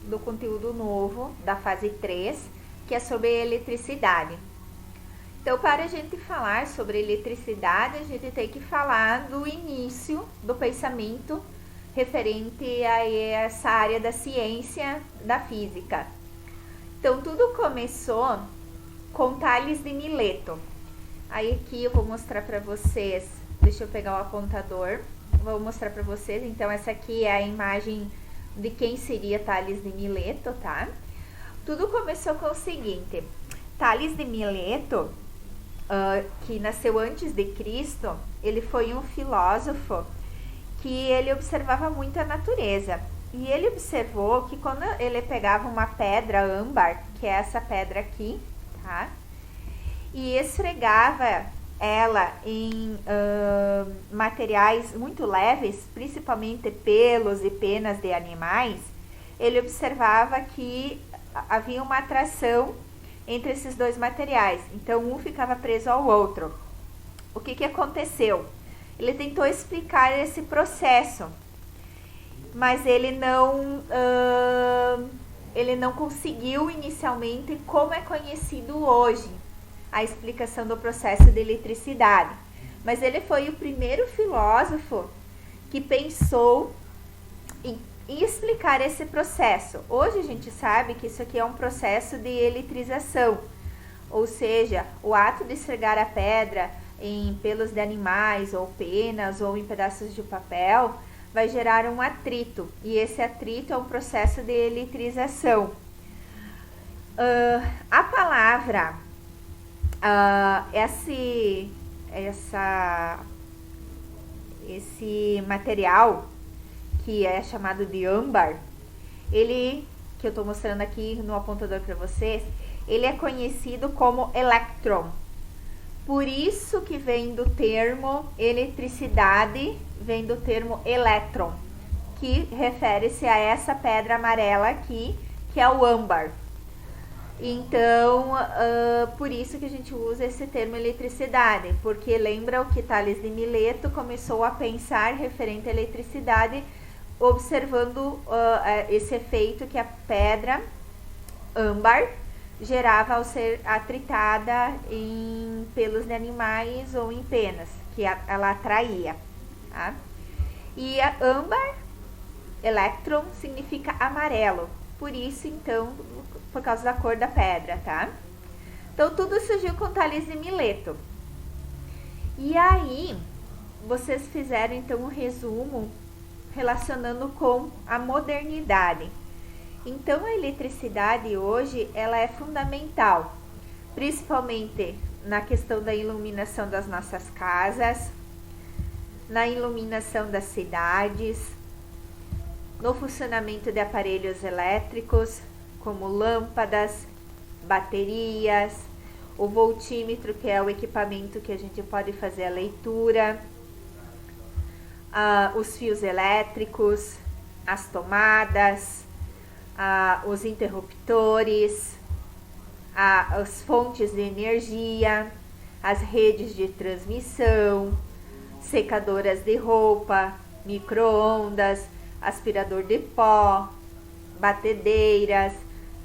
do conteúdo novo da fase 3, que é sobre eletricidade. Então, para a gente falar sobre eletricidade, a gente tem que falar do início do pensamento referente a essa área da ciência da física. Então, tudo começou com Tales de Mileto. Aí aqui eu vou mostrar para vocês, deixa eu pegar o apontador, vou mostrar para vocês. Então, essa aqui é a imagem de quem seria Tales de Mileto, tá? Tudo começou com o seguinte: Tales de Mileto, que nasceu antes de Cristo, ele foi um filósofo que ele observava muito a natureza. E ele observou que quando ele pegava uma pedra âmbar, que é essa pedra aqui, tá? E esfregava ela em materiais muito leves, principalmente pelos e penas de animais, ele observava que havia uma atração entre esses dois materiais. Então, um ficava preso ao outro. O que aconteceu? Ele tentou explicar esse processo, mas ele não conseguiu inicialmente como é conhecido hoje a explicação do processo de eletricidade. Mas ele foi o primeiro filósofo que pensou em explicar esse processo. Hoje a gente sabe que isso aqui é um processo de eletrização, ou seja, o ato de esfregar a pedra em pelos de animais, ou penas, ou em pedaços de papel, vai gerar um atrito, e esse atrito é um processo de eletrização. A palavra, esse material, que é chamado de âmbar, ele, que eu estou mostrando aqui no apontador para vocês, ele é conhecido como elétron. Por isso que vem do termo eletricidade, vem do termo elétron, que refere-se a essa pedra amarela aqui, que é o âmbar. Então, por isso que a gente usa esse termo eletricidade, porque lembra o que Tales de Mileto começou a pensar referente à eletricidade, observando esse efeito que a pedra âmbar gerava ao ser atritada em pelos de animais ou em penas, que ela atraía, tá? E a âmbar, elétron, significa amarelo, por isso, então, por causa da cor da pedra, tá? Então, tudo surgiu com Tales de Mileto. E aí, vocês fizeram, então, um resumo relacionando com a modernidade. Então, a eletricidade hoje, ela é fundamental, principalmente na questão da iluminação das nossas casas, na iluminação das cidades, no funcionamento de aparelhos elétricos, como lâmpadas, baterias, o voltímetro, que é o equipamento que a gente pode fazer a leitura, os fios elétricos, as tomadas, os interruptores, as fontes de energia, as redes de transmissão, secadoras de roupa, micro-ondas, aspirador de pó, batedeiras,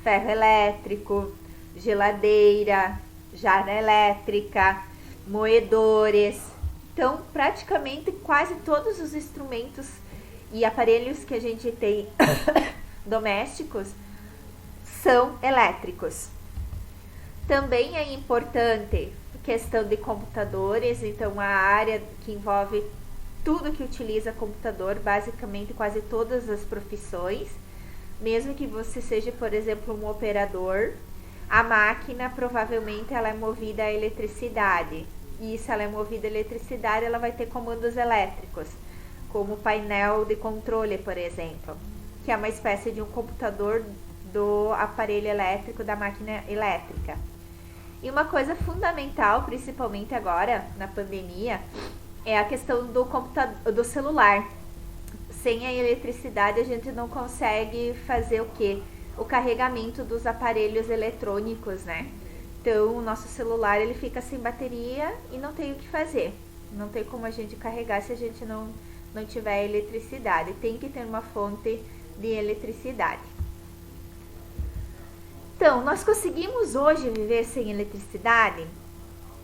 ferro elétrico, geladeira, jarra elétrica, moedores. Então, praticamente quase todos os instrumentos e aparelhos que a gente tem domésticos são elétricos. Também é importante a questão de computadores, então a área que envolve tudo que utiliza computador, basicamente quase todas as profissões. Mesmo que você seja, por exemplo, um operador, a máquina provavelmente ela é movida a eletricidade. E se ela é movida a eletricidade, ela vai ter comandos elétricos, como o painel de controle, por exemplo, que é uma espécie de um computador do aparelho elétrico, da máquina elétrica. E uma coisa fundamental, principalmente agora, na pandemia, é a questão do celular. Sem a eletricidade, a gente não consegue fazer o quê? O carregamento dos aparelhos eletrônicos, né? Então, o nosso celular, ele fica sem bateria e não tem o que fazer. Não tem como a gente carregar se a gente não tiver eletricidade. Tem que ter uma fonte de eletricidade. Então, nós conseguimos hoje viver sem eletricidade?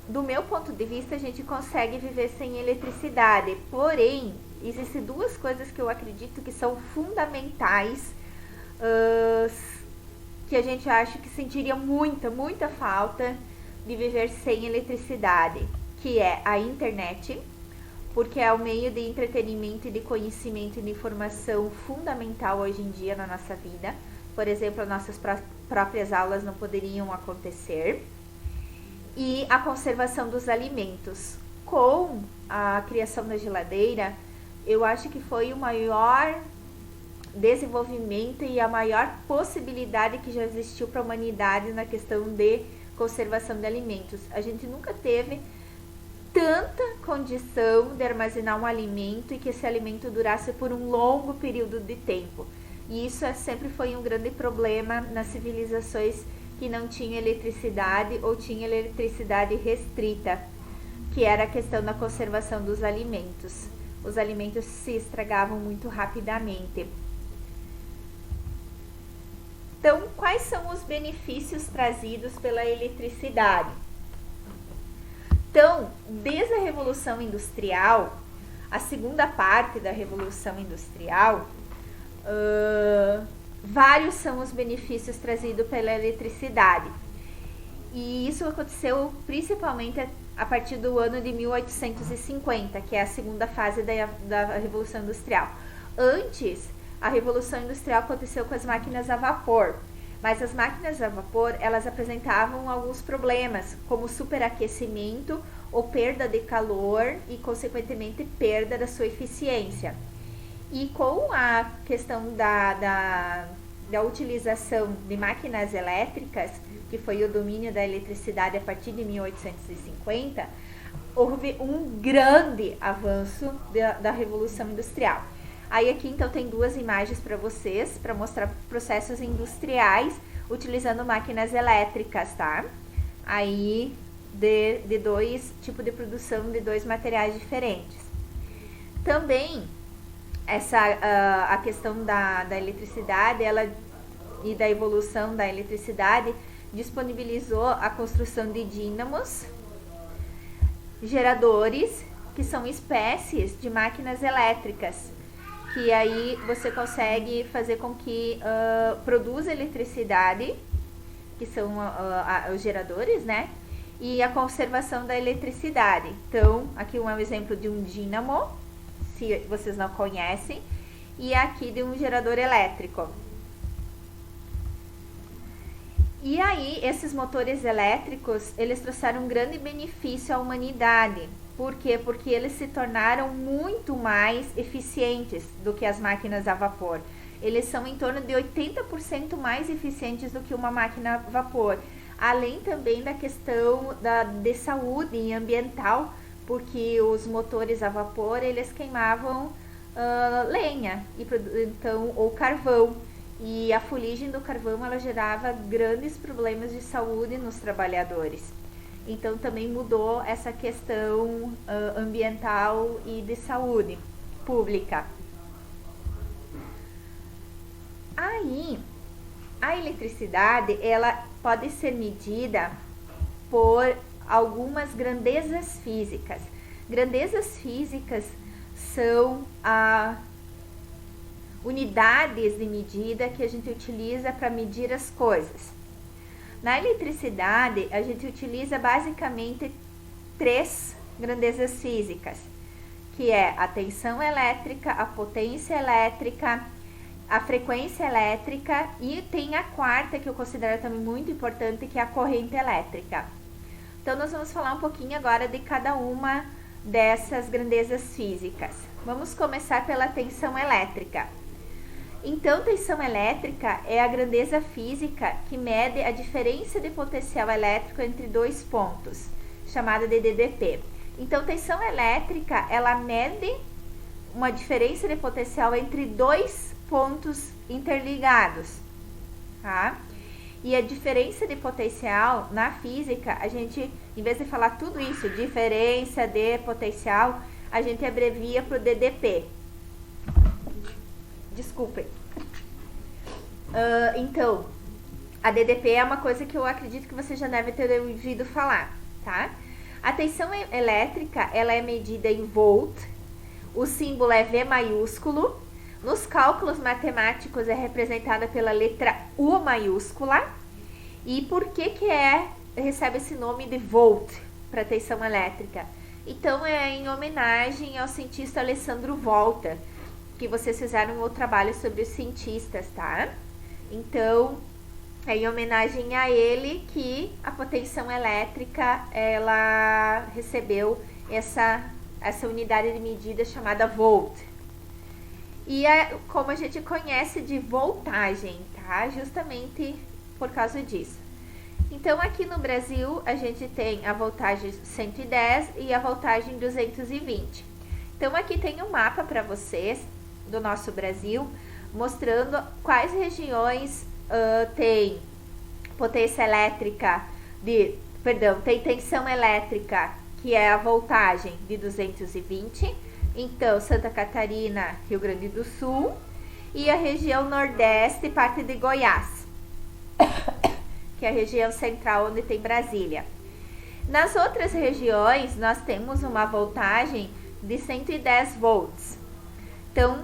Do meu ponto de vista, a gente consegue viver sem eletricidade, porém, existem duas coisas que eu acredito que são fundamentais, que a gente acha que sentiria muita falta de viver sem eletricidade, que é a internet, porque é o meio de entretenimento e de conhecimento e de informação fundamental hoje em dia na nossa vida. Por exemplo, as nossas próprias aulas não poderiam acontecer. E a conservação dos alimentos. Com a criação da geladeira, eu acho que foi o maior desenvolvimento e a maior possibilidade que já existiu para a humanidade na questão de conservação de alimentos. A gente nunca teve tanta condição de armazenar um alimento e que esse alimento durasse por um longo período de tempo. E isso sempre foi um grande problema nas civilizações que não tinham eletricidade ou tinham eletricidade restrita, que era a questão da conservação dos alimentos. Os alimentos se estragavam muito rapidamente. Então, quais são os benefícios trazidos pela eletricidade? Então, desde a Revolução Industrial, a segunda parte da Revolução Industrial, vários são os benefícios trazidos pela eletricidade. E isso aconteceu principalmente a partir do ano de 1850, que é a segunda fase da Revolução Industrial. Antes, a Revolução Industrial aconteceu com as máquinas a vapor, mas as máquinas a vapor, elas apresentavam alguns problemas, como superaquecimento ou perda de calor e, consequentemente, perda da sua eficiência. E com a questão da utilização de máquinas elétricas, que foi o domínio da eletricidade a partir de 1850, houve um grande avanço da Revolução Industrial. Aí aqui então tem duas imagens para vocês, para mostrar processos industriais utilizando máquinas elétricas, tá? Aí de dois tipos de produção de dois materiais diferentes. Também a questão da eletricidade e da evolução da eletricidade disponibilizou a construção de dínamos, geradores, que são espécies de máquinas elétricas, que aí você consegue fazer com que produza eletricidade, que são os geradores, né? E a conservação da eletricidade. Então, aqui um exemplo de um dínamo, se vocês não conhecem, e aqui de um gerador elétrico. E aí, esses motores elétricos, eles trouxeram um grande benefício à humanidade. Por quê? Porque eles se tornaram muito mais eficientes do que as máquinas a vapor. Eles são em torno de 80% mais eficientes do que uma máquina a vapor. Além também da questão de saúde e ambiental, porque os motores a vapor, eles queimavam lenha então, ou carvão. E a fuligem do carvão, ela gerava grandes problemas de saúde nos trabalhadores. Então também mudou essa questão ambiental e de saúde pública. Aí, a eletricidade, ela pode ser medida por algumas grandezas físicas. Grandezas físicas são unidades de medida que a gente utiliza para medir as coisas. Na eletricidade, a gente utiliza basicamente 3 grandezas físicas, que é a tensão elétrica, a potência elétrica, a frequência elétrica e tem a quarta, que eu considero também muito importante, que é a corrente elétrica. Então, nós vamos falar um pouquinho agora de cada uma dessas grandezas físicas. Vamos começar pela tensão elétrica. Então, tensão elétrica é a grandeza física que mede a diferença de potencial elétrico entre dois pontos, chamada de DDP. Então, tensão elétrica, ela mede uma diferença de potencial entre dois pontos interligados, tá? E a diferença de potencial, na física, a gente, em vez de falar tudo isso, diferença de potencial, a gente abrevia para o DDP. Desculpem. Então, A DDP é uma coisa que eu acredito que você já deve ter ouvido falar, tá? A tensão elétrica, ela é medida em volt, o símbolo é V maiúsculo, nos cálculos matemáticos é representada pela letra U maiúscula. E por que recebe esse nome de volt para tensão elétrica? Então é em homenagem ao cientista Alessandro Volta, que vocês fizeram o trabalho sobre os cientistas, tá? Então é em homenagem a ele que a potência elétrica ela recebeu essa unidade de medida chamada volt. E como a gente conhece de voltagem, tá? Justamente por causa disso. Então aqui no Brasil a gente tem a voltagem 110 e a voltagem 220. Então aqui tem um mapa para vocês do nosso Brasil, mostrando quais regiões tem potência elétrica tem tensão elétrica, que é a voltagem de 220. Então, Santa Catarina, Rio Grande do Sul, e a região Nordeste, parte de Goiás, que é a região central onde tem Brasília. Nas outras regiões, nós temos uma voltagem de 110 volts. Então,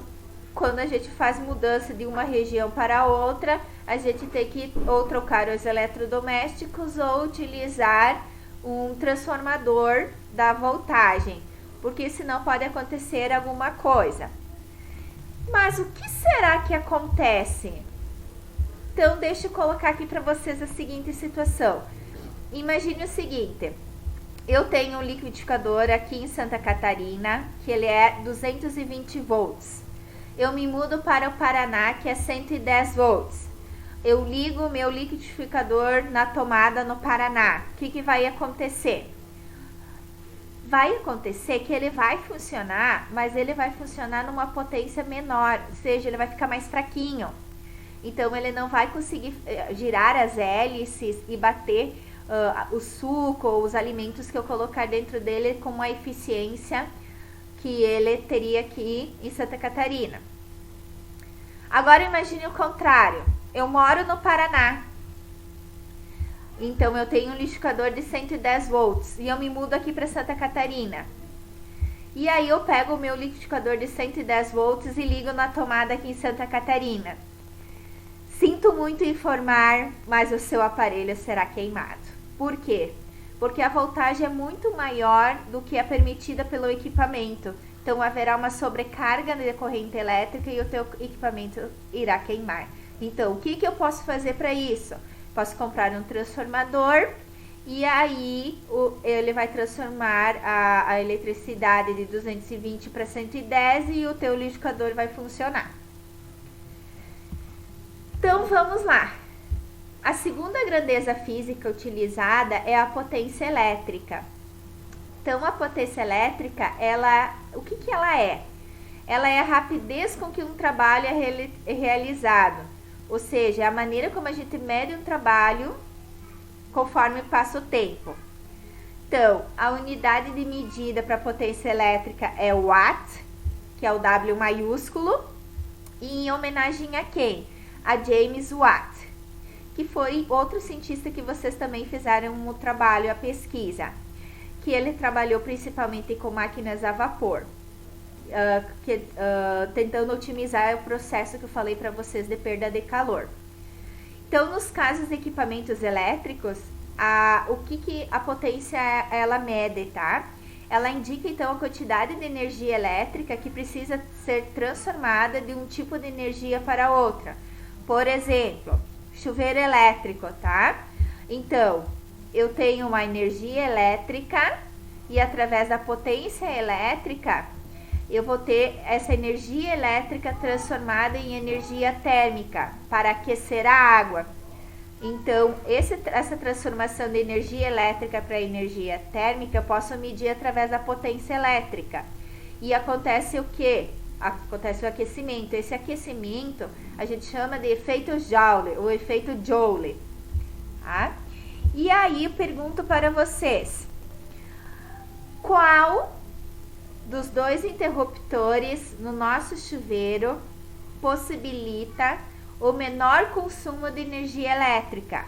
quando a gente faz mudança de uma região para outra, a gente tem que ou trocar os eletrodomésticos ou utilizar um transformador da voltagem, porque senão pode acontecer alguma coisa. Mas o que será que acontece? Então, deixa eu colocar aqui para vocês a seguinte situação. Imagine o seguinte: eu tenho um liquidificador aqui em Santa Catarina, que ele é 220 volts. Eu me mudo para o Paraná, que é 110 volts. Eu ligo o meu liquidificador na tomada no Paraná. O que vai acontecer? Vai acontecer que ele vai funcionar, mas ele vai funcionar numa potência menor, ou seja, ele vai ficar mais fraquinho. Então ele não vai conseguir girar as hélices e bater o suco ou os alimentos que eu colocar dentro dele com uma eficiência que ele teria aqui em Santa Catarina. Agora imagine o contrário. Eu moro no Paraná. Então eu tenho um liquidificador de 110 volts e eu me mudo aqui para Santa Catarina. E aí eu pego o meu liquidificador de 110 volts e ligo na tomada aqui em Santa Catarina. Sinto muito informar, mas o seu aparelho será queimado. Por quê? Porque a voltagem é muito maior do que é permitida pelo equipamento. Então haverá uma sobrecarga de corrente elétrica e o teu equipamento irá queimar. Então o que eu posso fazer para isso? Posso comprar um transformador e aí ele vai transformar a eletricidade de 220 para 110 e o teu liquidificador vai funcionar. Então vamos lá. A segunda grandeza física utilizada é a potência elétrica. Então a potência elétrica, o que ela é? Ela é a rapidez com que um trabalho é realizado. Ou seja, é a maneira como a gente mede um trabalho conforme passa o tempo. Então, a unidade de medida para potência elétrica é o watt, que é o W maiúsculo, e em homenagem a quem? A James Watt, que foi outro cientista que vocês também fizeram um trabalho, a pesquisa, que ele trabalhou principalmente com máquinas a vapor, tentando otimizar o processo que eu falei para vocês de perda de calor. Então, nos casos de equipamentos elétricos, o que a potência ela mede, tá? Ela indica então a quantidade de energia elétrica que precisa ser transformada de um tipo de energia para outra. Por exemplo, chuveiro elétrico, tá? Então, eu tenho uma energia elétrica e através da potência elétrica, eu vou ter essa energia elétrica transformada em energia térmica para aquecer a água. Então, essa transformação de energia elétrica para energia térmica eu posso medir através da potência elétrica. E acontece o quê? Acontece o aquecimento. Esse aquecimento a gente chama de efeito Joule, ou efeito Joule. Tá? E aí eu pergunto para vocês, qual dos dois interruptores no nosso chuveiro possibilita o menor consumo de energia elétrica?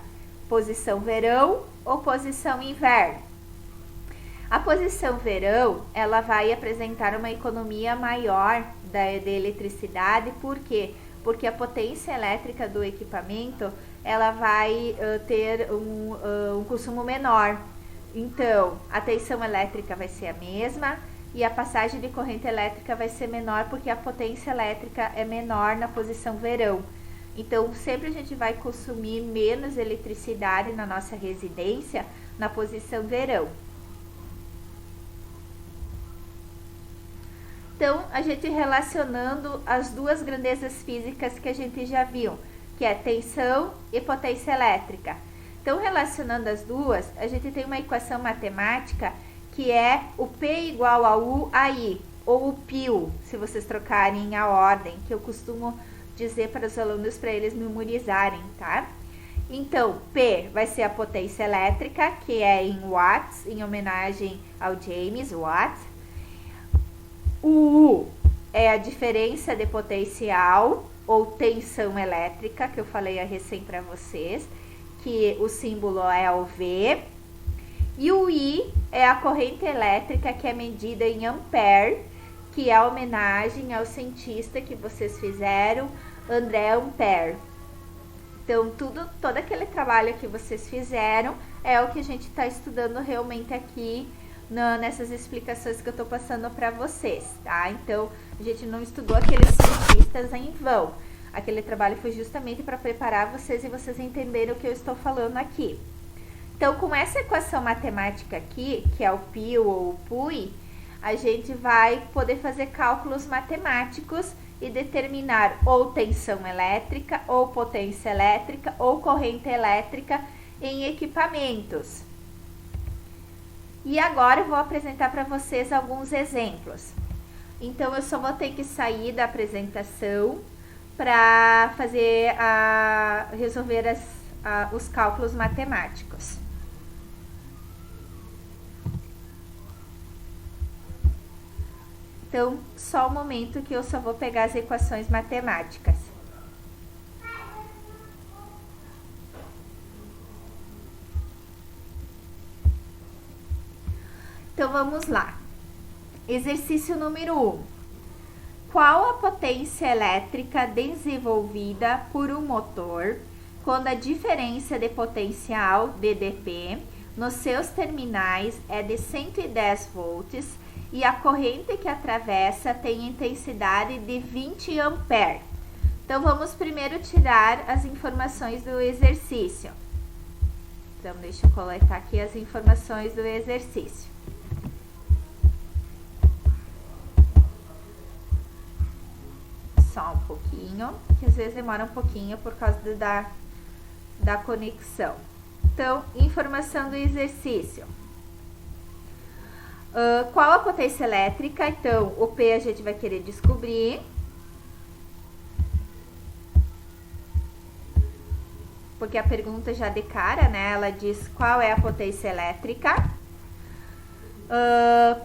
Posição verão ou posição inverno? A posição verão, ela vai apresentar uma economia maior de eletricidade, por quê? Porque a potência elétrica do equipamento, ela vai ter um consumo menor. Então, a tensão elétrica vai ser a mesma e a passagem de corrente elétrica vai ser menor, porque a potência elétrica é menor na posição verão. Então, sempre a gente vai consumir menos eletricidade na nossa residência na posição verão. Então, a gente relacionando as duas grandezas físicas que a gente já viu, que é tensão e potência elétrica. Então, relacionando as duas, a gente tem uma equação matemática que é o P igual a U a I, ou o PIU, se vocês trocarem a ordem, que eu costumo dizer para os alunos para eles memorizarem, tá? Então, P vai ser a potência elétrica, que é em watts, em homenagem ao James Watt. O U é a diferença de potencial ou tensão elétrica, que eu falei recém para vocês, que o símbolo é o V. E o I é a corrente elétrica, que é medida em ampere, que é a homenagem ao cientista que vocês fizeram, André Ampère. Então, todo aquele trabalho que vocês fizeram é o que a gente está estudando realmente aqui nessas explicações que eu estou passando para vocês, tá? Então, a gente não estudou aqueles cientistas em vão. Aquele trabalho foi justamente para preparar vocês e vocês entenderem o que eu estou falando aqui. Então, com essa equação matemática aqui, que é o PIU ou o PUI, a gente vai poder fazer cálculos matemáticos e determinar ou tensão elétrica, ou potência elétrica, ou corrente elétrica em equipamentos. E agora eu vou apresentar para vocês alguns exemplos. Então, eu só vou ter que sair da apresentação para fazer resolver os cálculos matemáticos. Então, só um momento que eu só vou pegar as equações matemáticas. Então, vamos lá. Exercício número 1. Qual a potência elétrica desenvolvida por um motor quando a diferença de potencial, DDP, nos seus terminais é de 110 volts e a corrente que atravessa tem intensidade de 20 ampere? Então, vamos primeiro tirar as informações do exercício. Então, deixa eu coletar aqui as informações do exercício. Só um pouquinho, que às vezes demora um pouquinho por causa da conexão. Então, informação do exercício. Qual a potência elétrica? Então, o P a gente vai querer descobrir. Porque a pergunta já de cara, né? Ela diz qual é a potência elétrica.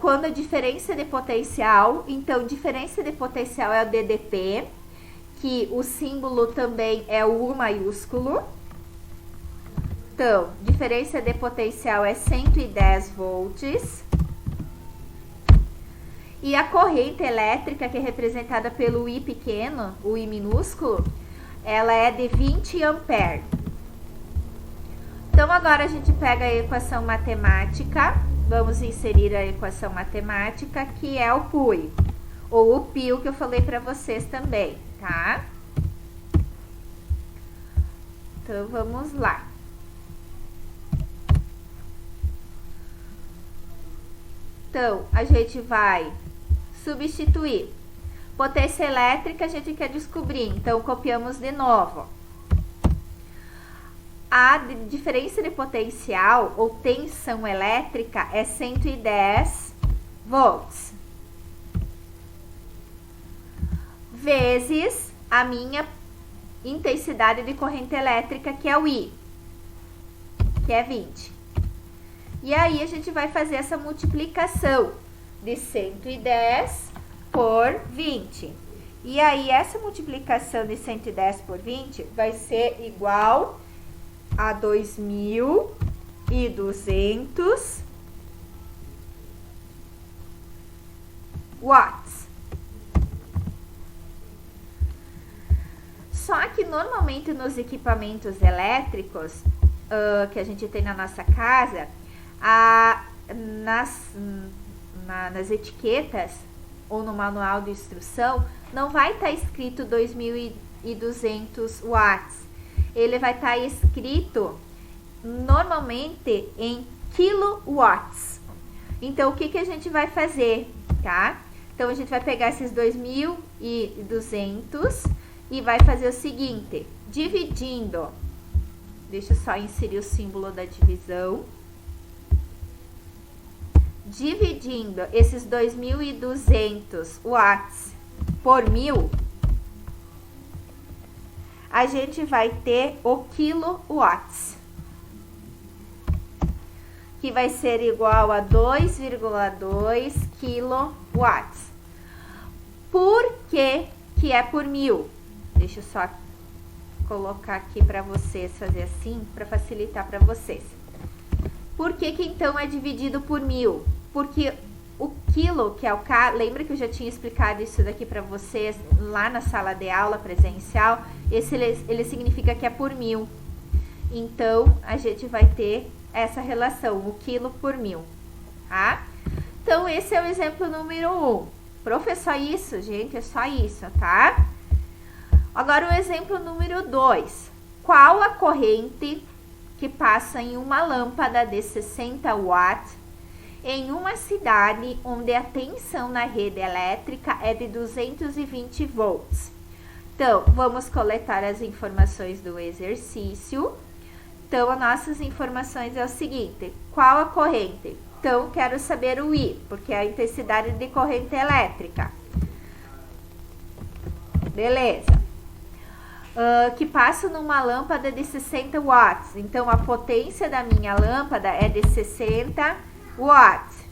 Quando a diferença de potencial, então diferença de potencial é o DDP, que o símbolo também é o U maiúsculo. Então, diferença de potencial é 110 volts. E a corrente elétrica, que é representada pelo I pequeno, o I minúsculo, ela é de 20 ampere. Então, agora a gente pega a equação matemática. Vamos inserir a equação matemática, que é o PUI, ou o PIU, que eu falei para vocês também, tá? Então, vamos lá. Então, a gente vai substituir. Potência elétrica a gente quer descobrir, então copiamos de novo. A diferença de potencial ou tensão elétrica é 110 volts. Vezes a minha intensidade de corrente elétrica, que é o I, que é 20. E aí a gente vai fazer essa multiplicação de 110 por 20. E aí, essa multiplicação de 110 por 20 vai ser igual a 2.200 watts. Só que normalmente nos equipamentos elétricos que a gente tem na nossa casa, nas etiquetas ou no manual de instrução, não vai estar escrito 2.200 watts. Ele vai estar escrito normalmente em kilowatts. Então, o que a gente vai fazer, tá? Então, a gente vai pegar esses 2.200 e vai fazer o seguinte, dividindo. Deixa eu só inserir o símbolo da divisão. Dividindo esses 2.200 watts por 1.000, a gente vai ter o kilowatts, que vai ser igual a 2,2 kilowatts. Por que é por 1.000? Deixa eu só colocar aqui para vocês, fazer assim, para facilitar para vocês. Por que então é dividido por 1.000? Porque o quilo, que é o K, lembra que eu já tinha explicado isso daqui para vocês lá na sala de aula presencial? Ele significa que é por 1.000. Então, a gente vai ter essa relação, o quilo por 1.000, tá? Então, esse é o exemplo número 1. Prof, é só isso, gente? É só isso, tá? Agora, o exemplo número 2. Qual a corrente que passa em uma lâmpada de 60 watts em uma cidade onde a tensão na rede elétrica é de 220 volts? Então, vamos coletar as informações do exercício. Então, as nossas informações é o seguinte, qual a corrente? Então, quero saber o I, porque é a intensidade de corrente elétrica. Beleza. Que passa numa lâmpada de 60 watts. Então, a potência da minha lâmpada é de 60 watts.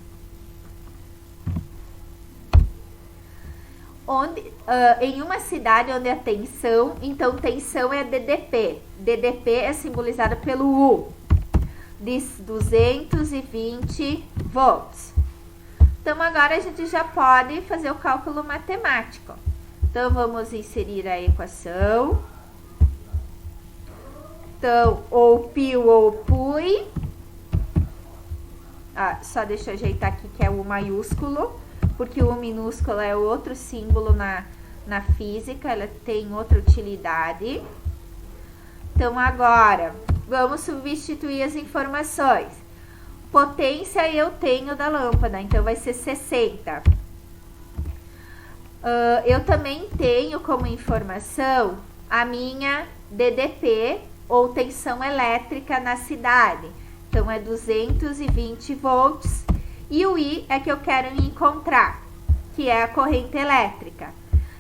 Em uma cidade onde a tensão, então tensão é DDP. DDP é simbolizado pelo U, de 220 volts. Então, agora a gente já pode fazer o cálculo matemático. Então, vamos inserir a equação. Então, ou PIU ou PUI. Só deixa eu ajeitar aqui que é o maiúsculo, porque o minúsculo é outro símbolo na física, ela tem outra utilidade. Então, agora, vamos substituir as informações. Potência eu tenho da lâmpada, então vai ser 60. Eu também tenho como informação a minha DDP, ou tensão elétrica na cidade. Então, é 220 volts. E o I é que eu quero encontrar, que é a corrente elétrica.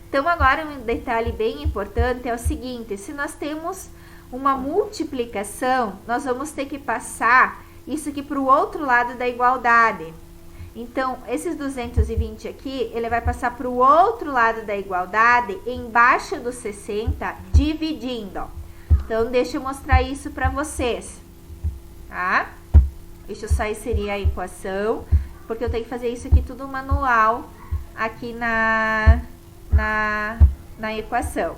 Então, agora um detalhe bem importante é o seguinte, se nós temos uma multiplicação, nós vamos ter que passar isso aqui para o outro lado da igualdade. Então, esses 220 aqui, ele vai passar para o outro lado da igualdade, embaixo do 60, dividindo. Então, deixa eu mostrar isso para vocês, tá? Deixa eu só inserir a equação, porque eu tenho que fazer isso aqui tudo manual, aqui na equação.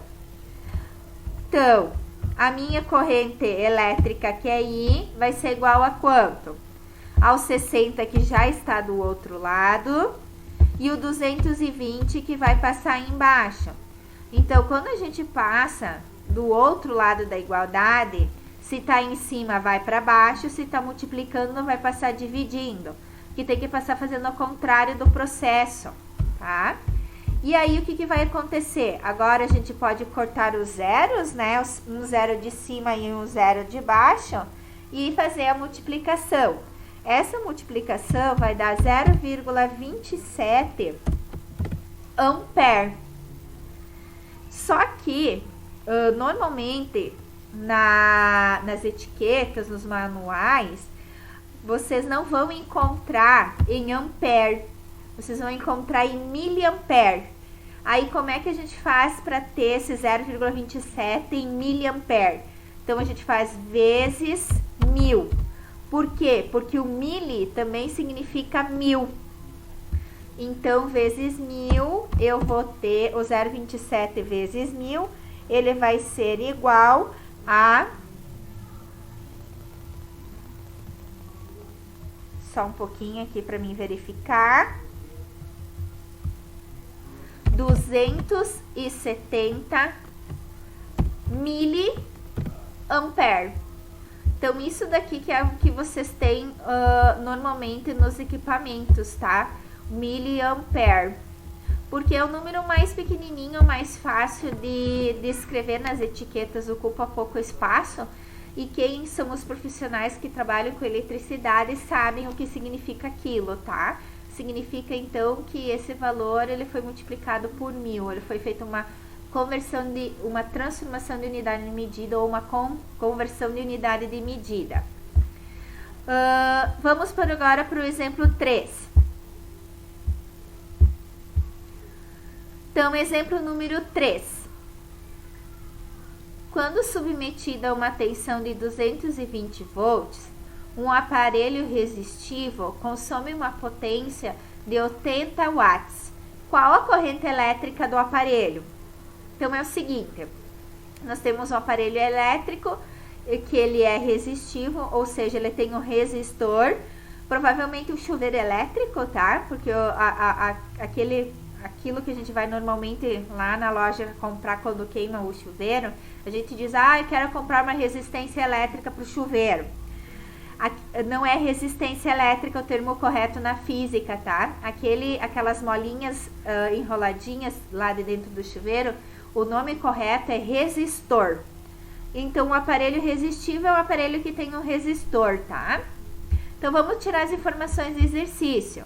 Então, a minha corrente elétrica, que é I, vai ser igual a quanto? Ao 60, que já está do outro lado, e o 220, que vai passar embaixo. Então, quando a gente passa do outro lado da igualdade, se está em cima, vai para baixo, se está multiplicando, vai passar dividindo. Que tem que passar fazendo ao contrário do processo, tá? E aí, o que vai acontecer? Agora, a gente pode cortar os zeros, né? Um zero de cima e um zero de baixo, e fazer a multiplicação. Essa multiplicação vai dar 0,27 ampere. Só que, normalmente, nas etiquetas, nos manuais, vocês não vão encontrar em ampere, vocês vão encontrar em miliampere. Aí, como é que a gente faz para ter esse 0,27 em miliampere? Então, a gente faz vezes 1000. Por quê? Porque o mili também significa 1000. Então, vezes 1000, eu vou ter o 0,27 vezes 1000, ele vai ser igual a... Só um pouquinho aqui para mim verificar. 270 miliampere. Então, isso daqui que é o que vocês têm normalmente nos equipamentos, tá? Miliampere. Porque é o número mais pequenininho, mais fácil de escrever nas etiquetas, ocupa pouco espaço. E quem são os profissionais que trabalham com eletricidade sabem o que significa aquilo, tá? Significa, então, que esse valor ele foi multiplicado por 1000. Ele foi feita uma transformação de unidade de medida ou uma conversão de unidade de medida. Vamos agora para o exemplo 3. Então, exemplo número 3. Quando submetida a uma tensão de 220 volts, um aparelho resistivo consome uma potência de 80 watts. Qual a corrente elétrica do aparelho? Então, é o seguinte, nós temos um aparelho elétrico que ele é resistivo, ou seja, ele tem um resistor, provavelmente um chuveiro elétrico, tá? Porque aquilo que a gente vai normalmente lá na loja comprar quando queima o chuveiro, a gente diz, eu quero comprar uma resistência elétrica para o chuveiro. Não é resistência elétrica o termo correto na física, tá? Aquelas molinhas enroladinhas lá de dentro do chuveiro, o nome correto é resistor. Então, o aparelho resistivo é um aparelho que tem um resistor, tá? Então, vamos tirar as informações do exercício.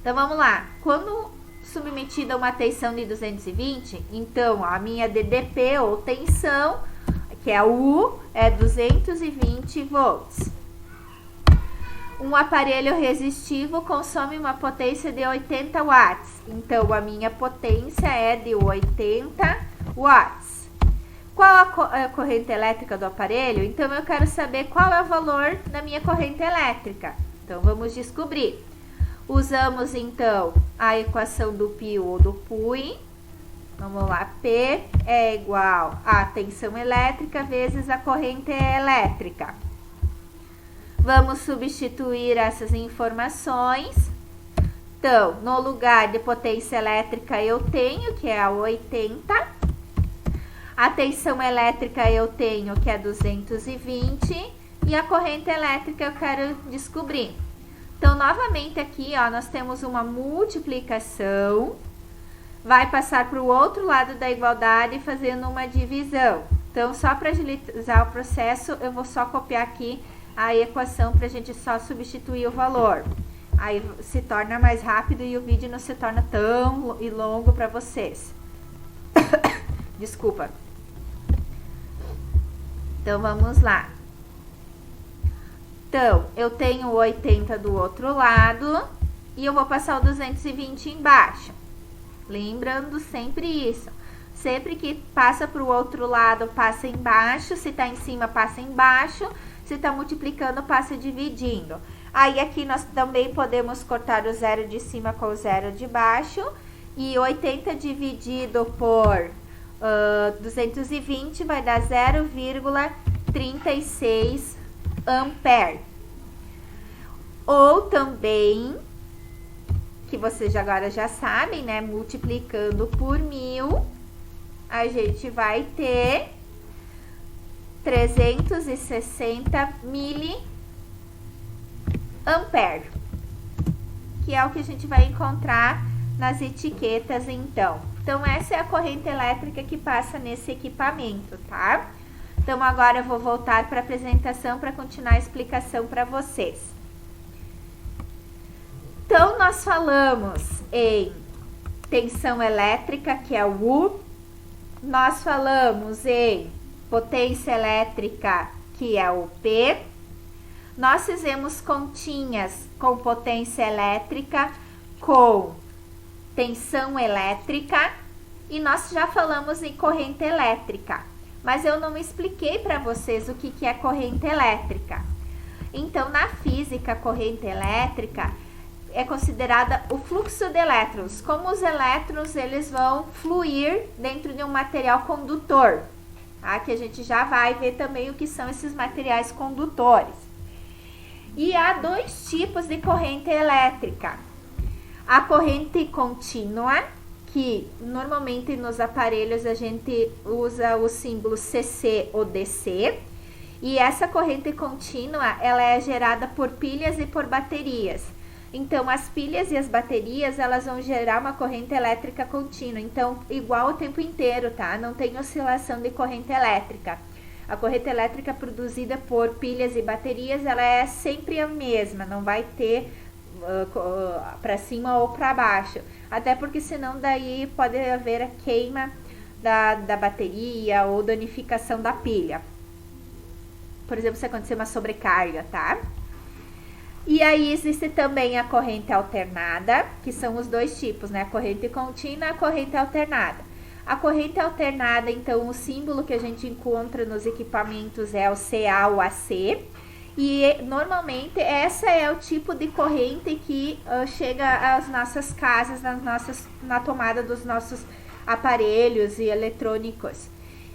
Então, vamos lá. Quando submetida a uma tensão de 220, então, a minha DDP ou tensão, que é U, é 220 volts. Um aparelho resistivo consome uma potência de 80 watts. Então, a minha potência é de 80 watts. Qual a corrente elétrica do aparelho? Então, eu quero saber qual é o valor da minha corrente elétrica. Então, vamos descobrir. Usamos, então, a equação do π ou do PUI. Vamos lá, P é igual a tensão elétrica vezes a corrente elétrica. Vamos substituir essas informações. Então, no lugar de potência elétrica eu tenho, que é a 80. A tensão elétrica eu tenho, que é 220. E a corrente elétrica eu quero descobrir. Então, novamente aqui, ó, nós temos uma multiplicação. Vai passar para o outro lado da igualdade fazendo uma divisão. Então, só para agilizar o processo, eu vou só copiar aqui a equação para a gente só substituir o valor. Aí se torna mais rápido e o vídeo não se torna tão longo para vocês. Desculpa. Então, vamos lá. Então, eu tenho o 80 do outro lado e eu vou passar o 220 embaixo. Lembrando sempre isso. Sempre que passa para o outro lado, passa embaixo. Se está em cima, passa embaixo. Se está multiplicando, passa dividindo. Aí, aqui nós também podemos cortar o zero de cima com o zero de baixo. E 80 dividido por 220 vai dar 0,36 ampere. Ou também, que vocês agora já sabem, né? Multiplicando por 1000, a gente vai ter 360 miliampere, que é o que a gente vai encontrar nas etiquetas, então. Então, essa é a corrente elétrica que passa nesse equipamento, tá? Então, agora eu vou voltar para a apresentação para continuar a explicação para vocês. Então, nós falamos em tensão elétrica, que é o U. Nós falamos em potência elétrica, que é o P. Nós fizemos continhas com potência elétrica, com tensão elétrica e nós já falamos em corrente elétrica, mas eu não expliquei para vocês o que é corrente elétrica. Então, na física, a corrente elétrica é considerada o fluxo de elétrons, como os elétrons eles vão fluir dentro de um material condutor, tá? Que a gente já vai ver também o que são esses materiais condutores. E há dois tipos de corrente elétrica. A corrente contínua, que normalmente nos aparelhos a gente usa o símbolo CC ou DC, e essa corrente contínua ela é gerada por pilhas e por baterias. Então, as pilhas e as baterias, elas vão gerar uma corrente elétrica contínua. Então, igual o tempo inteiro, tá? Não tem oscilação de corrente elétrica. A corrente elétrica produzida por pilhas e baterias, ela é sempre a mesma. Não vai ter para cima ou para baixo. Até porque senão daí pode haver a queima da bateria ou danificação da pilha. Por exemplo, se acontecer uma sobrecarga, tá? E aí existe também a corrente alternada, que são os dois tipos, né? A corrente contínua e a corrente alternada. A corrente alternada, então, o símbolo que a gente encontra nos equipamentos é o CA ou AC. E normalmente essa é o tipo de corrente que chega às nossas casas, na tomada dos nossos aparelhos e eletrônicos.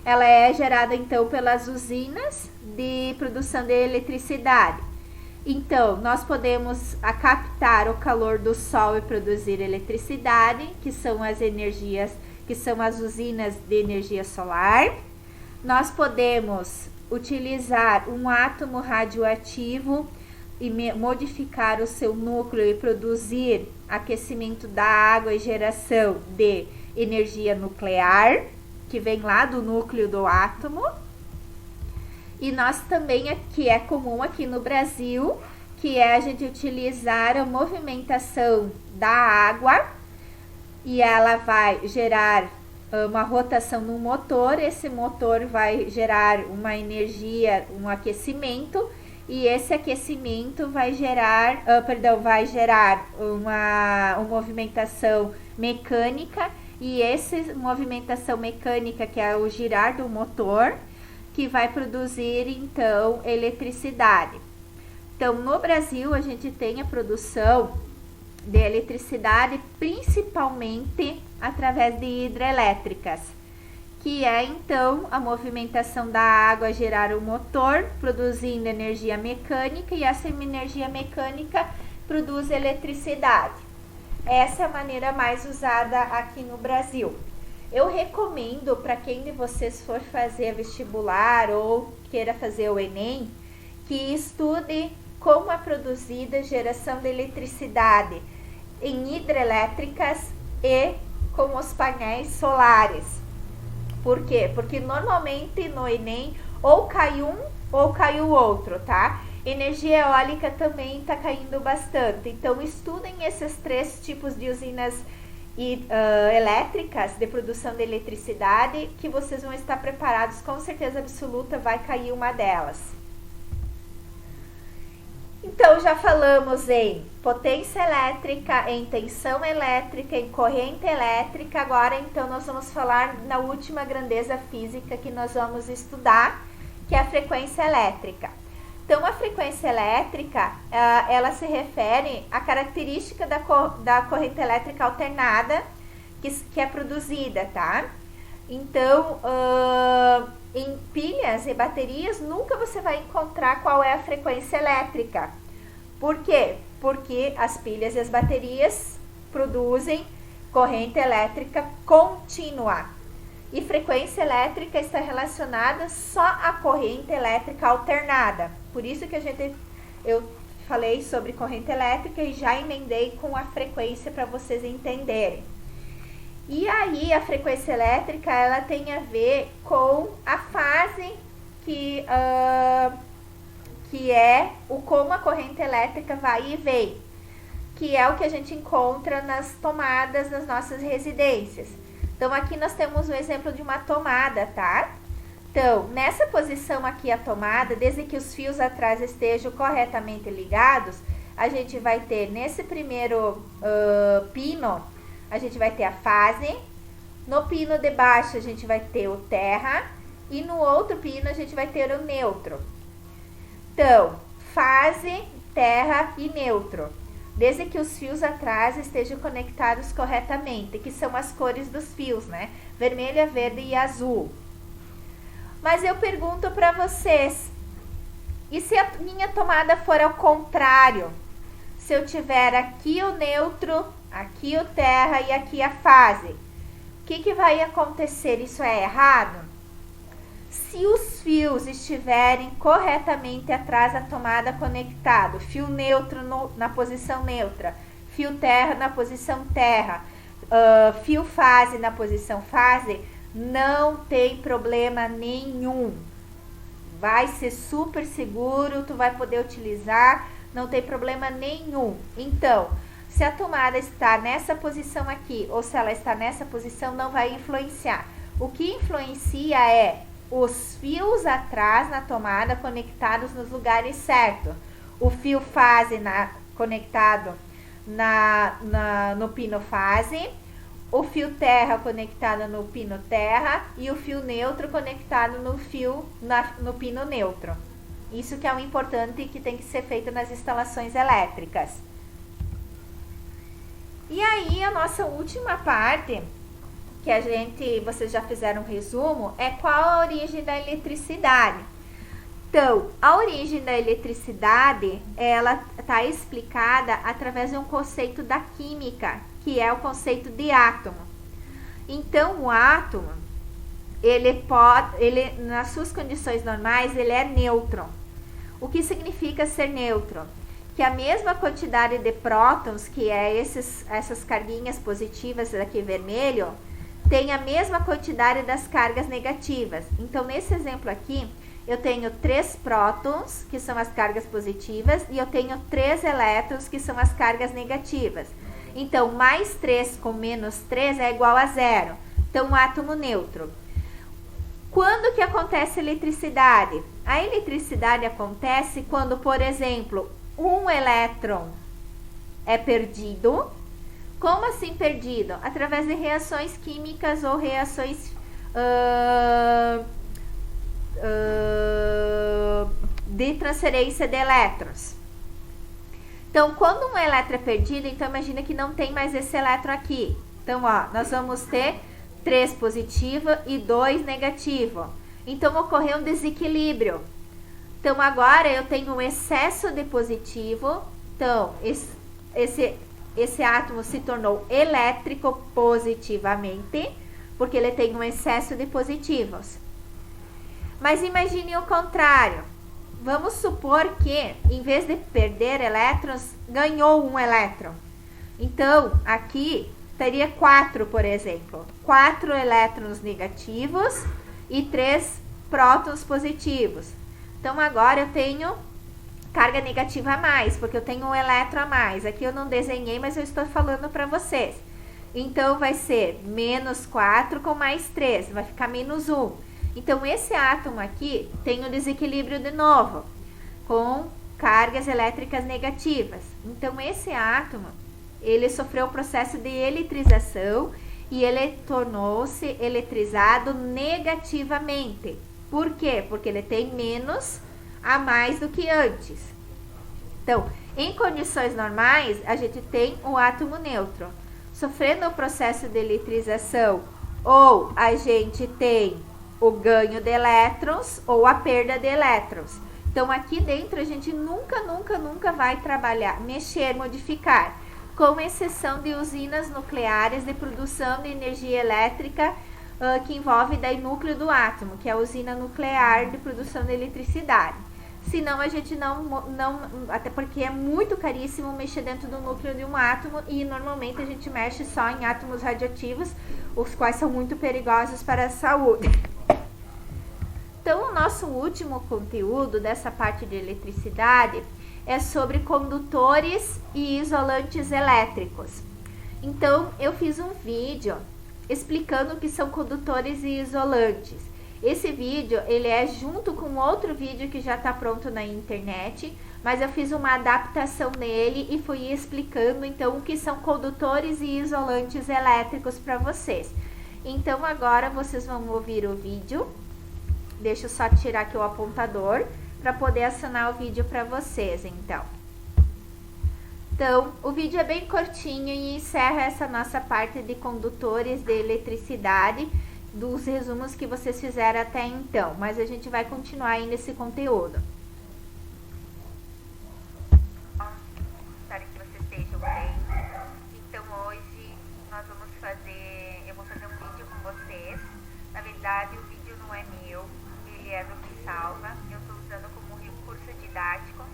Ela é gerada então pelas usinas de produção de eletricidade. Então, nós podemos captar o calor do sol e produzir eletricidade, que são as energias, que são as usinas de energia solar. Nós podemos utilizar um átomo radioativo e modificar o seu núcleo e produzir aquecimento da água e geração de energia nuclear, que vem lá do núcleo do átomo. E nós também, que é comum aqui no Brasil, que é a gente utilizar a movimentação da água e ela vai gerar uma rotação no motor, esse motor vai gerar uma energia, um aquecimento, e esse aquecimento vai gerar, uma movimentação mecânica, e essa movimentação mecânica, que é o girar do motor, que vai produzir então eletricidade. Então, no Brasil, a gente tem a produção de eletricidade principalmente através de hidrelétricas, que é então a movimentação da água gerar o motor, produzindo energia mecânica, e essa energia mecânica produz eletricidade. Essa é a maneira mais usada aqui no Brasil. Eu recomendo para quem de vocês for fazer vestibular ou queira fazer o Enem, que estude como é produzida a geração de eletricidade em hidrelétricas e com os painéis solares. Por quê? Porque normalmente no Enem ou cai um ou cai o outro, tá? Energia eólica também está caindo bastante. Então, estudem esses três tipos de usinas elétricas de produção de eletricidade, que vocês vão estar preparados, com certeza absoluta vai cair uma delas. Então, já falamos em potência elétrica, em tensão elétrica, em corrente elétrica. Agora, então, nós vamos falar na última grandeza física que nós vamos estudar, que é a frequência elétrica. Então, a frequência elétrica, ela se refere à característica da corrente elétrica alternada que é produzida, tá? Então, em pilhas e baterias, nunca você vai encontrar qual é a frequência elétrica. Por quê? Porque as pilhas e as baterias produzem corrente elétrica contínua. E frequência elétrica está relacionada só à corrente elétrica alternada. Por isso que eu falei sobre corrente elétrica e já emendei com a frequência para vocês entenderem. E aí a frequência elétrica, ela tem a ver com a fase que é como a corrente elétrica vai e vem, que é o que a gente encontra nas tomadas das nossas residências. Então, aqui nós temos um exemplo de uma tomada, tá? Então, nessa posição aqui, a tomada, desde que os fios atrás estejam corretamente ligados, a gente vai ter nesse primeiro pino, a gente vai ter a fase, no pino de baixo a gente vai ter o terra e no outro pino a gente vai ter o neutro. Então, fase, terra e neutro, desde que os fios atrás estejam conectados corretamente, que são as cores dos fios, né? Vermelha, verde e azul. Mas eu pergunto para vocês, e se a minha tomada for ao contrário? Se eu tiver aqui o neutro, aqui o terra e aqui a fase, o que vai acontecer? Isso é errado? Se os fios estiverem corretamente atrás da tomada conectado, fio neutro na posição neutra, fio terra na posição terra, fio fase na posição fase, não tem problema nenhum. Vai ser super seguro, tu vai poder utilizar, não tem problema nenhum. Então, se a tomada está nessa posição aqui ou se ela está nessa posição, não vai influenciar. O que influencia é os fios atrás na tomada conectados nos lugares certos. O fio fase conectado no pino fase, o fio terra conectado no pino terra e o fio neutro conectado no pino neutro. Isso que é o importante que tem que ser feito nas instalações elétricas. E aí a nossa última parte, que vocês já fizeram um resumo, é qual a origem da eletricidade. Então, a origem da eletricidade, ela está explicada através de um conceito da química, que é o conceito de átomo. Então, o átomo, ele nas suas condições normais, ele é nêutron. O que significa ser nêutron? Que a mesma quantidade de prótons, que é essas carguinhas positivas aqui vermelho, tem a mesma quantidade das cargas negativas. Então, nesse exemplo aqui, eu tenho 3 prótons, que são as cargas positivas, e eu tenho 3 elétrons, que são as cargas negativas. Então, mais 3 com menos 3 é igual a 0. Então, um átomo neutro. Quando que acontece a eletricidade? A eletricidade acontece quando, por exemplo, um elétron é perdido. Como assim perdido? Através de reações químicas ou reações de transferência de elétrons. Então, quando um elétron é perdido, então imagina que não tem mais esse elétron aqui. Então, ó, nós vamos ter 3 positivo e 2 negativo. Então, ocorreu um desequilíbrio. Então, agora eu tenho um excesso de positivo. Então, esse átomo se tornou elétrico positivamente, porque ele tem um excesso de positivos. Mas imagine o contrário. Vamos supor que, em vez de perder elétrons, ganhou um elétron. Então, aqui teria 4, por exemplo. 4 elétrons negativos e 3 prótons positivos. Então, agora eu tenho carga negativa a mais, porque eu tenho um elétron a mais. Aqui eu não desenhei, mas eu estou falando para vocês. Então, vai ser menos 4 com mais 3, vai ficar menos 1. Então, esse átomo aqui tem um desequilíbrio de novo, com cargas elétricas negativas. Então, esse átomo, ele sofreu o processo de eletrização e ele tornou-se eletrizado negativamente. Por quê? Porque ele tem menos a mais do que antes. Então, em condições normais, a gente tem um átomo neutro. Sofrendo o processo de eletrização, ou a gente tem o ganho de elétrons ou a perda de elétrons. Então, aqui dentro a gente nunca vai trabalhar, mexer, modificar, com exceção de usinas nucleares de produção de energia elétrica que envolve daí núcleo do átomo, que é a usina nuclear de produção de eletricidade. Senão a gente não, até porque é muito caríssimo mexer dentro do núcleo de um átomo e normalmente a gente mexe só em átomos radioativos, os quais são muito perigosos para a saúde. Então, o nosso último conteúdo dessa parte de eletricidade é sobre condutores e isolantes elétricos. Então, eu fiz um vídeo explicando o que são condutores e isolantes. Esse vídeo, ele é junto com outro vídeo que já está pronto na internet, mas eu fiz uma adaptação nele e fui explicando então o que são condutores e isolantes elétricos para vocês. Então agora vocês vão ouvir o vídeo. Deixa eu só tirar aqui o apontador para poder acionar o vídeo para vocês, então. Então, o vídeo é bem curtinho e encerra essa nossa parte de condutores de eletricidade, dos resumos que vocês fizeram até então, mas a gente vai continuar aí nesse conteúdo. Espero que vocês estejam bem. Então hoje eu vou fazer um vídeo com vocês. Na verdade, o vídeo não é meu, ele é do Que Salva. Eu estou usando como recurso didático,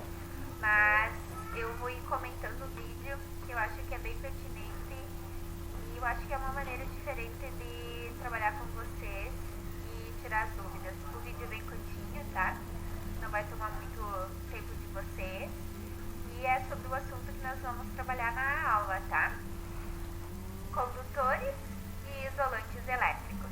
mas eu vou ir comentando o vídeo, que eu acho que é bem pertinente e eu acho que é uma maneira diferente de trabalhar com vocês e tirar as dúvidas. O vídeo é bem curtinho, tá? Não vai tomar muito tempo de vocês e é sobre o assunto que nós vamos trabalhar na aula, tá? Condutores e isolantes elétricos.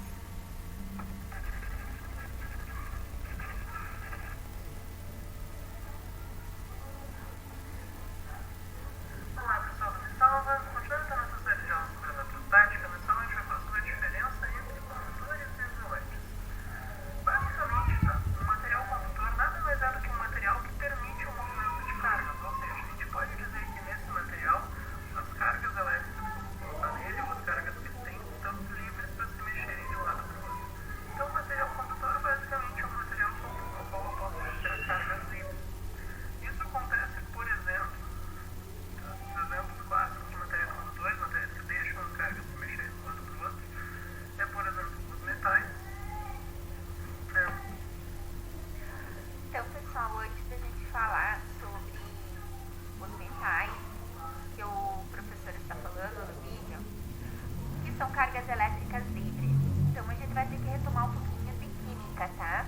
São cargas elétricas livres. Então a gente vai ter que retomar um pouquinho de química, tá?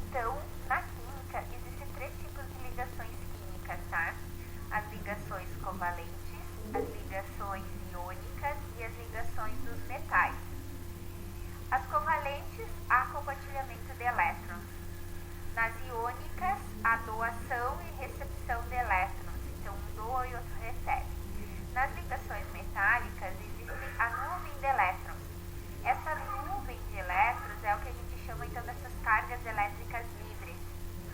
Então, na química existem 3 tipos de ligações químicas, tá? As ligações covalentes, as ligações iônicas e as ligações dos metais. As covalentes, há compartilhamento de elétrons. Nas iônicas, a doação e recepção de elétrons. Então um doa e outro recebe. Nas ligações metálicas existe a nuvem de elétrons. Essa nuvem de elétrons é o que a gente chama então dessas cargas elétricas livres,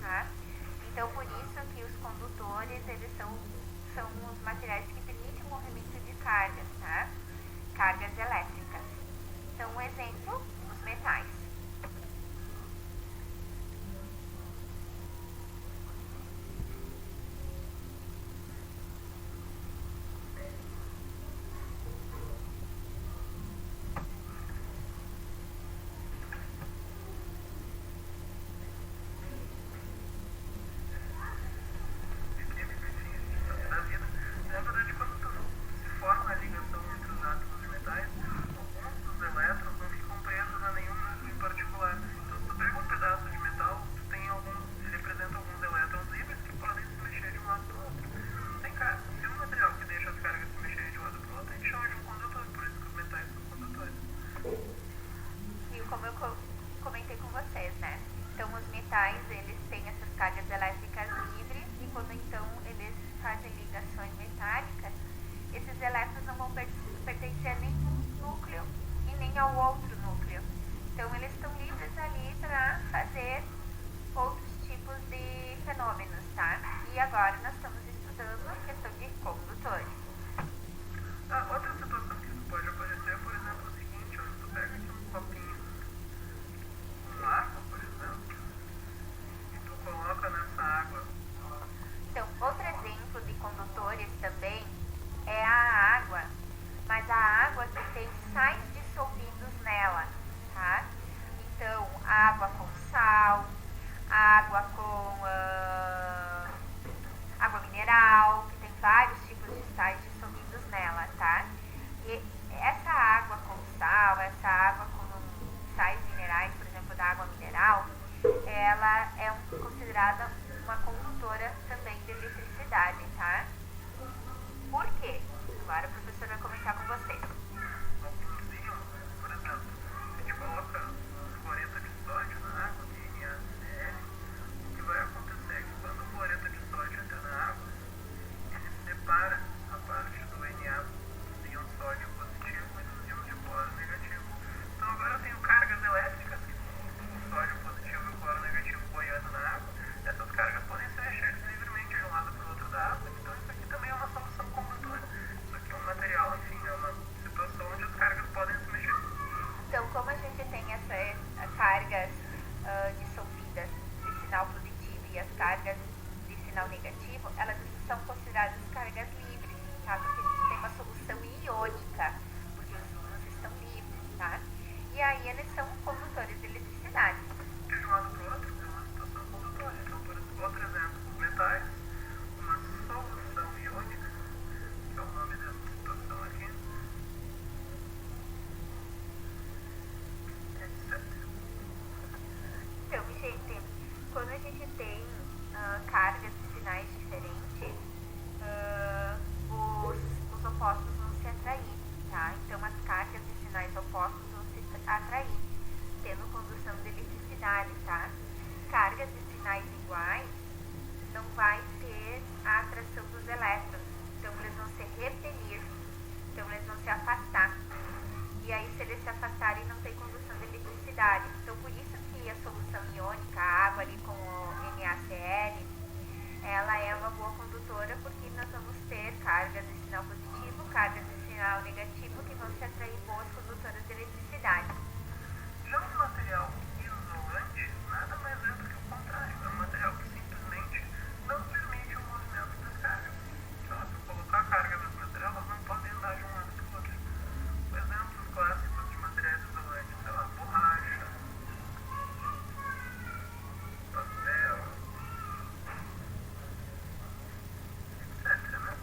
tá? Então por isso que os condutores eles são os materiais que permitem o movimento de cargas, tá? Cargas elétricas. Então um exemplo, os metais. Eles têm essas cargas elétricas livres e quando então eles fazem ligações metálicas, esses elétrons não vão pertencer a nenhum núcleo e nem ao outro núcleo. Então eles estão livres ali para fazer outros tipos de fenômenos, tá? E agora nós estamos estudando a questão de condutores. Outra situação que isso pode aparecer é, por exemplo, o seguinte, tu pega aqui um copinho com água, por exemplo, coloca nessa água. Então, outro exemplo de condutores também é a água, mas a água que tem sais dissolvidos nela, tá? Então, água com sal, água com água mineral, que tem vários tipos de sais dissolvidos nela, tá? E essa água com sal, essa água com sais minerais, por exemplo, da água mineral, ela é considerada uma condutora também de eletricidade, tá? Por quê? Agora o professor vai comentar com vocês. Por exemplo, a gente coloca cloreto de sódio sinais iguais, não vai ter a atração dos elétrons. Então eles vão se repelir, então eles vão se afastar. E aí, se eles se afastarem, não tem condução de eletricidade. Então, por isso que a solução iônica, a água ali com o NaCl, ela é uma boa condutora, porque nós vamos ter cargas de sinal positivo, cargas de sinal negativo, que vão se atrair boas condutoras de eletricidade. Já um material isolante nada mais é do que o contrário. É um material que simplesmente não permite o movimento das cargas. Se elas colocar a carga nesse material, elas não podem andar de um lado para o outro. Exemplos clássicos de materiais isolantes, sei lá, borracha, papel, etc, né?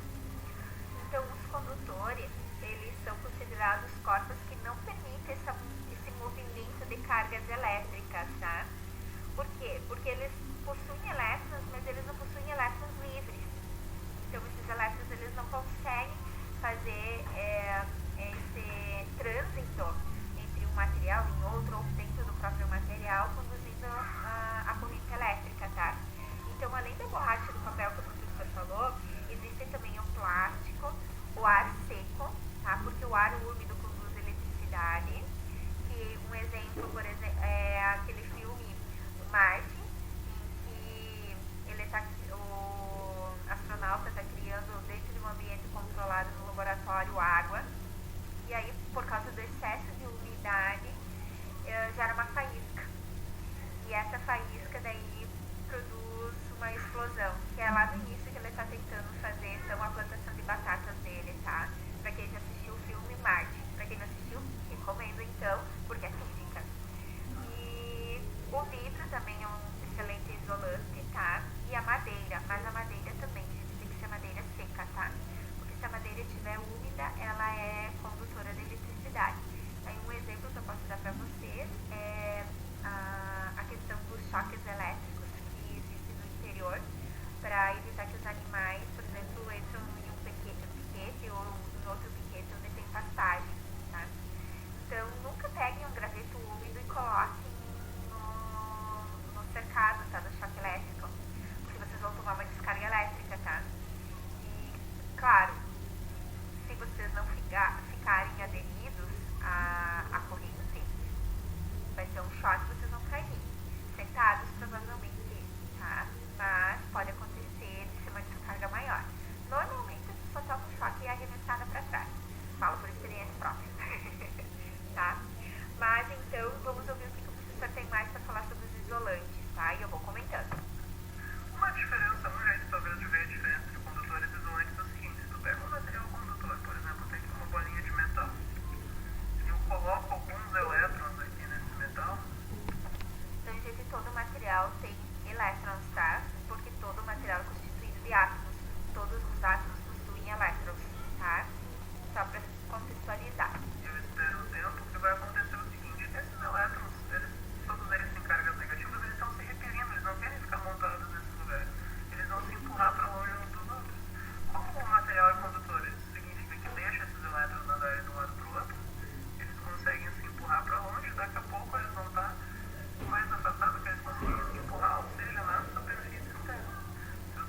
Então, os condutores, eles são considerados corpos que não permitem esse movimento de cargas elétricas, tá? Por quê? Porque eles possuem elétrons, mas eles não possuem elétrons livres. Então, esses elétrons, eles não conseguem fazer esse trânsito entre um material e outro, ou dentro do próprio material, conduzindo a corrente elétrica, tá? Então, além da borracha e do papel que o professor falou, existe também o plástico, o ar seco, tá? Porque o ar úmido conduz eletricidade. Que um exemplo, por exemplo, é aquele filme Marte, em que o astronauta está criando dentro de um ambiente controlado no laboratório água, e aí, por causa do excesso de umidade, gera uma faísca. E essa faísca daí produz uma explosão, que é lá no início que ele está tentando fazer então a plantação de batatas dele, tá? Pra quem já assistiu o filme Marte. Pra quem não assistiu, recomendo então, porque é física. E o vidro também é um excelente isolante, tá? E a madeira, mas a madeira também, gente, tem que ser madeira seca, tá? Porque se a madeira estiver úmida, ela é condutora de eletricidade. Aí um exemplo que eu posso dar pra vocês é a questão dos choques elétricos que existem no interior, para evitar que os animais, por exemplo, entram em um piquete ou em outro piquete onde tem pastagem, tá? Então, nunca peguem um graveto úmido e coloquem no cercado, tá? Do choque elétrico, porque vocês vão tomar uma descarga elétrica, tá? E, claro, se vocês não ficarem aderidos à corrente, vai ser um choque, vocês vão cair. Sentados, provavelmente, tá? Mas pode acontecer de ser uma descarga maior. Normalmente, a pessoa toma um choque e é arremessada para trás. Falo por experiência própria. Tá? Mas, então, vamos ouvir o que o professor tem mais para falar sobre os isolantes, tá? E eu vou comentando. Uma diferença, um jeito talvez de ver a diferença de condutores isolantes é o seguinte: se tu pega um material condutor, por exemplo, tem aqui uma bolinha de metal, e eu coloco alguns elétrons aqui nesse metal. Então, gente, todo material tem elétrons, tá? Porque todo material é constituído de átomos. Todos os átomos possuem elétrons, tá? Só para contextualizar. Eu espero um tempo que vai acontecer o seguinte: esses elétrons, todos eles têm cargas negativas, eles estão se repelindo, eles não querem ficar montados nesses lugares. Eles vão se empurrar para longe uns dos outros. Como o material é condutor, isso significa que deixa esses elétrons andarem de um lado para o outro, eles conseguem se empurrar para longe, daqui a pouco eles vão estar mais afastados do que eles conseguiram se empurrar, ou seja, na superfície interna. Se eu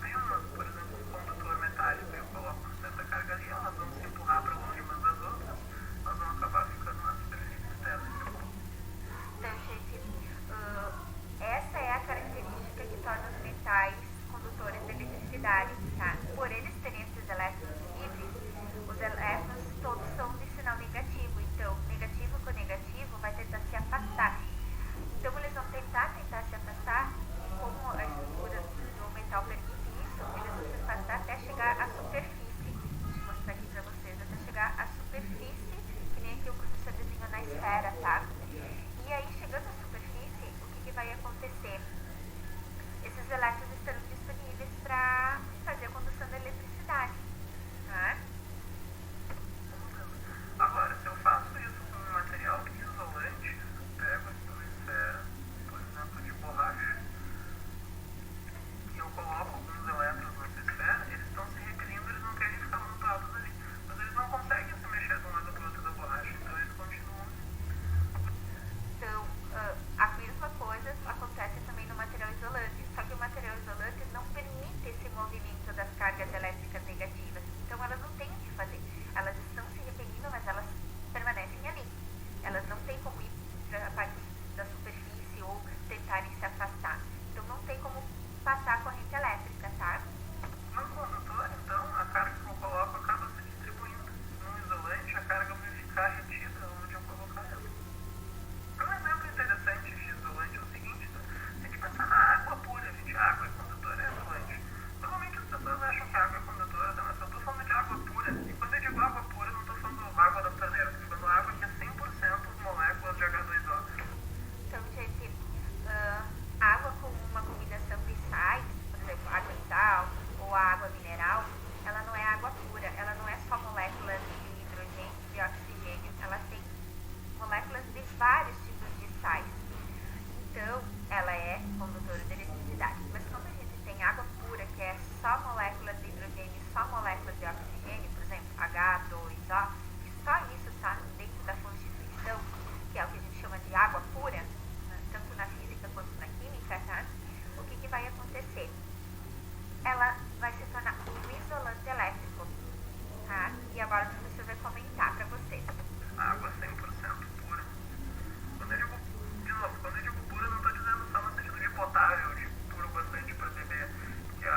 bastante para beber. Porque,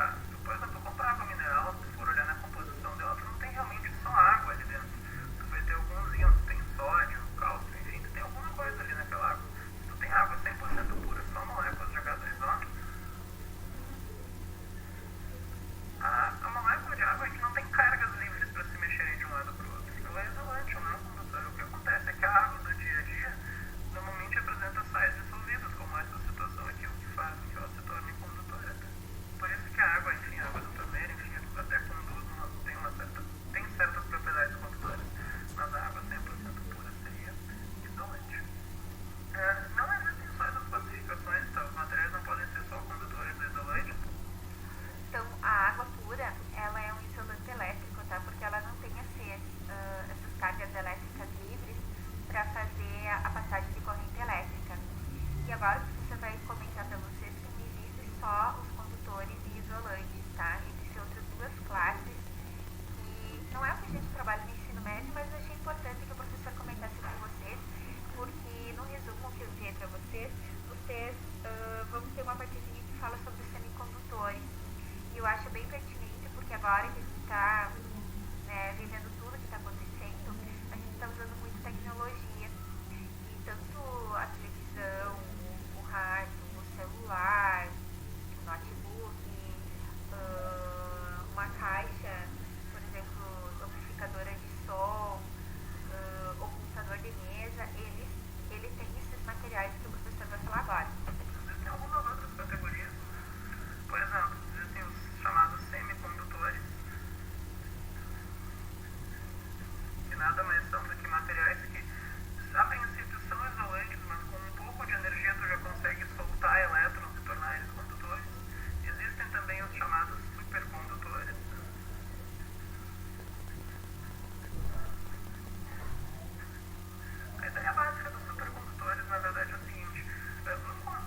por exemplo, comprar água mineral, se tu for olhar na composição dela, tu não tem realmente só água ali dentro. Tu vai ter alguns íons, tu tem sódio, cálcio, enfim, tu tem alguma coisa ali naquela água. Se tu tem água 100% pura, só moléculas de H2O, a molécula de água a gente não tem cargas livres para se mexerem de um lado para o outro. Ela é isolante, ela não é um condutor. O que acontece é que a água do dia a dia normalmente apresenta sais dissolvidos, como essa situação aqui, o que faz com que ela se torne condutora. Por isso que a água, enfim, a água do torneiro, enfim, até conduz, tem certas propriedades condutoras, mas a água 100% pura seria isolante. Não existem só essas classificações, tá? Os materiais não podem ser só condutores ou isolantes. Então, a água pura, ela é um isolante elétrico, tá? Porque ela não tem essas cargas elétricas livres para fazer a passagem de corrente elétrica. E agora o professor vai comentar para vocês que não existe só os condutores e isolantes, tá? Existem outras duas classes que não é o que a gente trabalha no ensino médio, mas eu achei importante que o professor comentasse com vocês, porque no resumo que eu enviei para vocês vão ter uma partezinha que fala sobre os semicondutores. E eu acho bem pertinente, porque agora que a gente está vivendo tudo que está acontecendo, a gente está usando muito tecnologia. E tanto a televisão, o rádio, o celular, o notebook, uma caixa, por exemplo, amplificadora de som, o computador de mesa, ele tem esses materiais que o professor vai falar agora. Existem algumas outras categorias. Por exemplo, existem os chamados semicondutores, que nada mais são do que materiais que, a princípio, são isolantes, mas com um pouco de energia tu já consegue soltar elétrons e tornar eles condutores. Existem também os chamados supercondutores. A ideia básica dos supercondutores, na verdade, é o seguinte: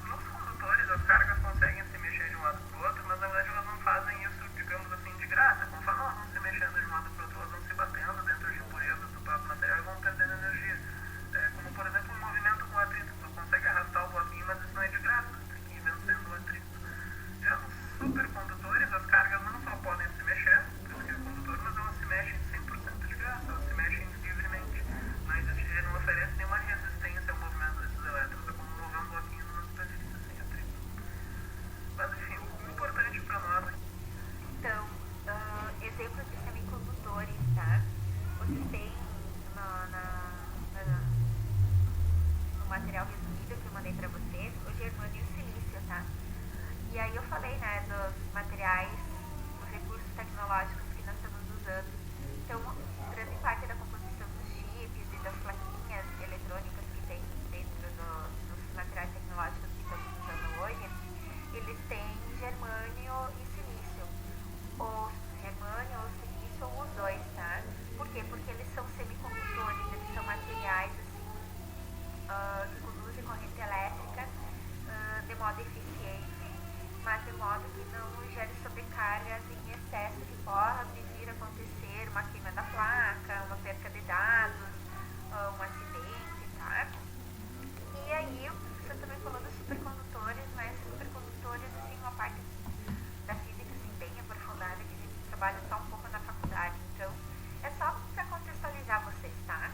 nos condutores as cargas conseguem se mexer de um lado para o outro, mas na verdade elas não fazem isso, digamos assim, de graça. Conforme elas vão se mexendo de um lado para o outro, elas vão se batendo dentro de impurezas do próprio material e vão perdendo energia. Como, por exemplo, um movimento com atrito. Tu consegue arrastar o bloquinho, mas isso não é de graça, tu tem que ir vencendo o atrito. Já nos supercondutores, as cargas não só podem se mexer, por isso que é condutor, mas elas se mexem 100% de graça, elas se mexem livremente. Não existe, não oferece nenhuma resistência ao movimento desses elétrons, é como mover um bloquinho numa superfície sem atrito. Mas enfim, o importante para nós. Então, exemplos de semicondutores, tá? Vocês têm no material resumido que eu mandei para vocês, o germânio e o silício, tá? E aí eu falei, dos materiais, dos recursos tecnológicos que nós estamos usando. Então, grande parte da composição dos chips e das plaquinhas eletrônicas que tem dentro dos materiais tecnológicos que estamos usando hoje, eles têm germânio e silício. Ou germânio ou silício, ou os dois, tá? Por quê? Porque eles são semicondutores, eles são materiais assim, que conduzem corrente elétrica de modo eficiente, mas de modo que não gere sobrecargas em excesso que pode vir a acontecer uma queima da placa, uma perca de dados, um acidente, tá? E aí o professor também falou dos supercondutores, mas supercondutores, assim, uma parte da física assim, bem aprofundada, que a gente trabalha só um pouco na faculdade. Então, é só para contextualizar vocês, tá?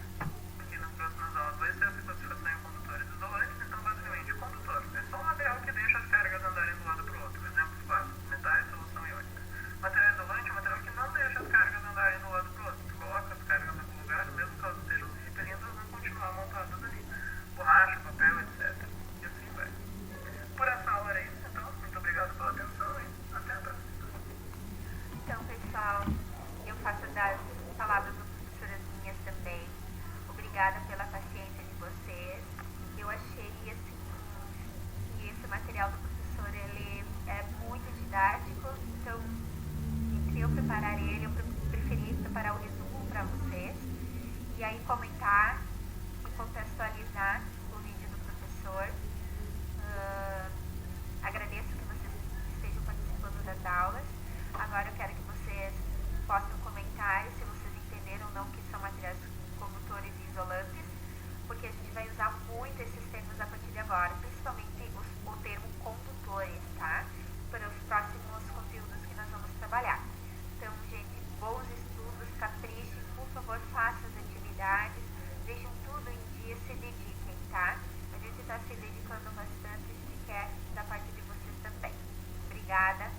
Aqui nas próximas aulas vai ser essa classificação em condutores isolantes, então basicamente condutor é só um material que deixa as cargas andarem de um lado para o outro. Exemplos clássicos: metais, solução iônica. Material isolante é um material que não deixa as cargas andarem de um lado para o outro. Tu coloca as cargas em algum lugar, mesmo que elas estejam se repelindo, elas vão continuar montadas ali. Borracha, papel, etc. E assim vai. Por essa aula era isso, então. Muito obrigado pela atenção e até a próxima. Então, pessoal, eu faço das palavras das professoras minhas também. Obrigada pela paciência de vocês. Eu achei, assim, que esse material do professor, ele é muito didático, então, entre eu preparar ele, eu preferi preparar o resumo para vocês, e aí comentar e contextualizar o vídeo do professor. Agradeço que vocês estejam participando das aulas. Agora eu quero que vocês possam comentar se vocês entenderam ou não que são materiais condutores e isolantes, porque a gente vai usar muito esses termos a partir de agora, principalmente o termo condutores, tá? Por se dediquem, tá? A gente está se dedicando bastante e quer da parte de vocês também. Obrigada.